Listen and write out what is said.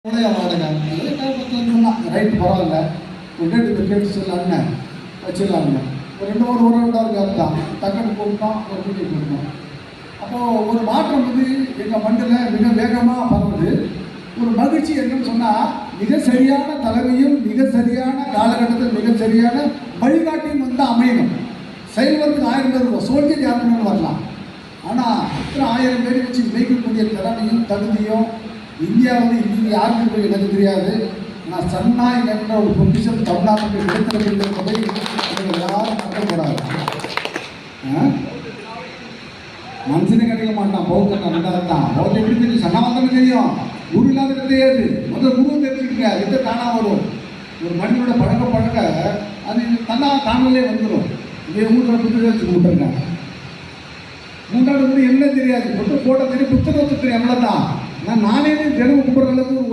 வாடகை ரைட் பரவாயில்ல ரெண்டு விக்கெட்ஸ் இல்லாம வச்சிடலாங்க. ஒரு 2 கேப் தான் டக்குன்னு போட்டோம், ஒரு விக்கெட் போட்டோம். அப்போது ஒரு மாற்றம் வந்து எங்கள் மண்ணில் மிக வேகமாக பரவுது. ஒரு மகிழ்ச்சி என்னன்னு சொன்னால், மிக சரியான தலைமையும் மிக சரியான காலகட்டத்தில் மிக சரியான வழிகாட்டியும் வந்து அமையணும். செயல்வதற்கு 1000 பேர் இருக்கும், சோல்ஜர் யாருன்னு வரலாம். ஆனால் இத்தனை 1000 பேரை வச்சு வைக்கக்கூடிய திறமையும் தகுதியும் இந்தியா வந்து இன்னைக்கு யாருக்கு எனக்கு தெரியாது. நான் சன்னாய் என்ற ஒரு பொசிஷன் தமிழ்நாட்டுக்கு கிடைத்திருப்பதை யாரும் நம்பக்கூடாது. மனுஷனே கிடைக்க மாட்டான், பௌத்தன் ரெண்டாவது தான். பௌத்தம் எப்படி தெரியும்? சன்னாவத்தம் தெரியும், குரு இல்லாத தெரியாது. முதல் குரு தெரிஞ்சுக்கிங்க, எந்த தானா வரும். ஒரு மனிதனோட பழக்க அது தானாலே வந்துடும். இதே ஊரில் புத்தகம் வச்சு விட்டுருங்க. மூன்றாவது வந்து என்ன தெரியாது, புத்தகம் போட தெரியும், புத்தகத்தை தெரியும், அவ்வளோதான். நானே தினமும் கும்பிட்ற அளவுக்கு ஒரு